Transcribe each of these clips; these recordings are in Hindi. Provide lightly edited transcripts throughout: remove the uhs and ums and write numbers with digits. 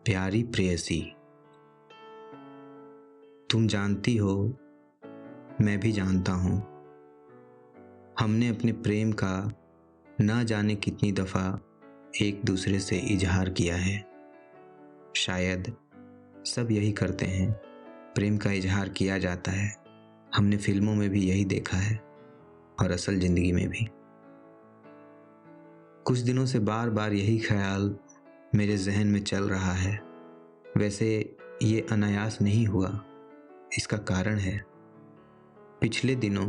प्यारी प्रेयसी, तुम जानती हो, मैं भी जानता हूँ। हमने अपने प्रेम का ना जाने कितनी दफ़ा एक दूसरे से इजहार किया है। शायद सब यही करते हैं, प्रेम का इजहार किया जाता है। हमने फिल्मों में भी यही देखा है और असल ज़िंदगी में भी। कुछ दिनों से बार बार यही ख्याल मेरे जहन में चल रहा है। वैसे ये अनायास नहीं हुआ, इसका कारण है पिछले दिनों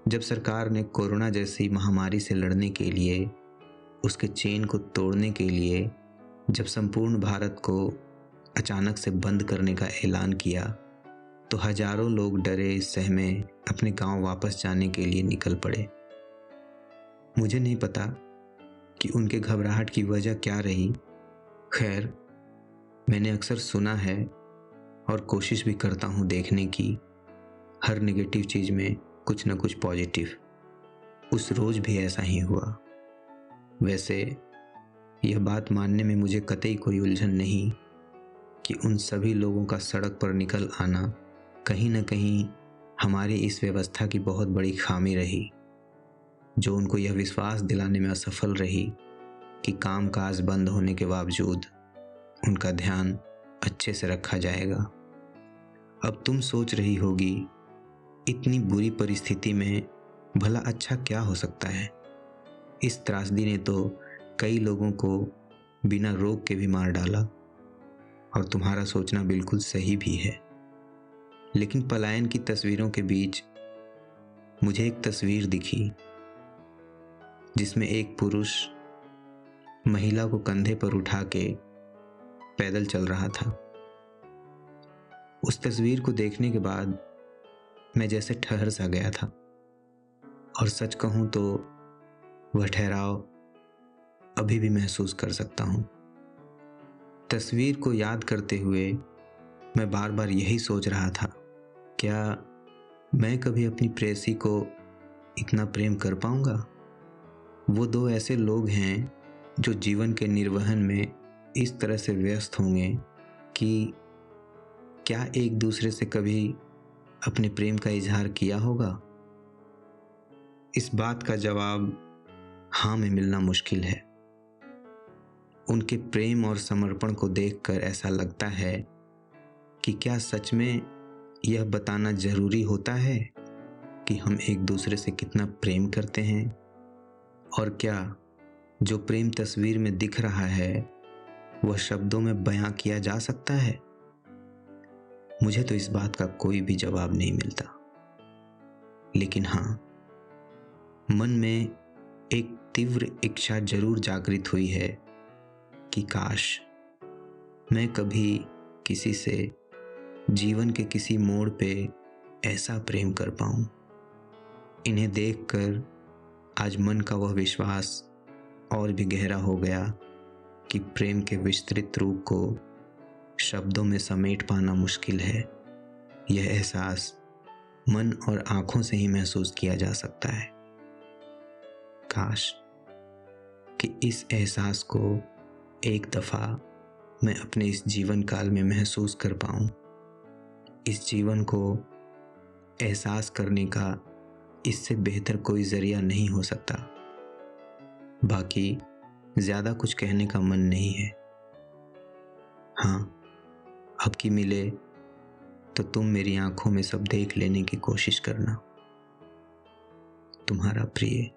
जब सरकार ने कोरोना जैसी महामारी से लड़ने के लिए, उसके चेन को तोड़ने के लिए जब संपूर्ण भारत को अचानक से बंद करने का ऐलान किया, तो हजारों लोग डरे सहमे अपने गांव वापस जाने के लिए निकल पड़े। मुझे नहीं पता कि उनके घबराहट की वजह क्या रही। खैर, मैंने अक्सर सुना है और कोशिश भी करता हूँ देखने की, हर नेगेटिव चीज़ में कुछ न कुछ पॉजिटिव। उस रोज़ भी ऐसा ही हुआ। वैसे यह बात मानने में मुझे कतई कोई उलझन नहीं कि उन सभी लोगों का सड़क पर निकल आना कहीं न कहीं हमारी इस व्यवस्था की बहुत बड़ी खामी रही, जो उनको यह विश्वास दिलाने में असफल रही कि कामकाज बंद होने के बावजूद उनका ध्यान अच्छे से रखा जाएगा। अब तुम सोच रही होगी, इतनी बुरी परिस्थिति में भला अच्छा क्या हो सकता है? इस त्रासदी ने तो कई लोगों को बिना रोक के भी मार डाला। और तुम्हारा सोचना बिल्कुल सही भी है। लेकिन पलायन की तस्वीरों के बीच मुझे एक तस्वीर दिखी जिसमें एक पुरुष महिला को कंधे पर उठा के पैदल चल रहा था। उस तस्वीर को देखने के बाद मैं जैसे ठहर सा गया था, और सच कहूं तो वह ठहराव अभी भी महसूस कर सकता हूं। तस्वीर को याद करते हुए मैं बार बार यही सोच रहा था, क्या मैं कभी अपनी प्रेयसी को इतना प्रेम कर पाऊंगा? वो दो ऐसे लोग हैं जो जीवन के निर्वहन में इस तरह से व्यस्त होंगे कि क्या एक दूसरे से कभी अपने प्रेम का इजहार किया होगा? इस बात का जवाब हाँ में मिलना मुश्किल है। उनके प्रेम और समर्पण को देखकर ऐसा लगता है कि क्या सच में यह बताना जरूरी होता है कि हम एक दूसरे से कितना प्रेम करते हैं? और क्या जो प्रेम तस्वीर में दिख रहा है वह शब्दों में बयां किया जा सकता है? मुझे तो इस बात का कोई भी जवाब नहीं मिलता। लेकिन हाँ, मन में एक तीव्र इच्छा जरूर जागृत हुई है कि काश मैं कभी किसी से जीवन के किसी मोड़ पे ऐसा प्रेम कर पाऊं। इन्हें देखकर आज मन का वह विश्वास और भी गहरा हो गया कि प्रेम के विस्तृत रूप को शब्दों में समेट पाना मुश्किल है। यह एहसास मन और आंखों से ही महसूस किया जा सकता है। काश कि इस एहसास को एक दफा मैं अपने इस जीवन काल में महसूस कर पाऊं। इस जीवन को एहसास करने का इससे बेहतर कोई जरिया नहीं हो सकता। बाकी ज्यादा कुछ कहने का मन नहीं है। हाँ, अब की मिले तो तुम मेरी आंखों में सब देख लेने की कोशिश करना। तुम्हारा प्रिय।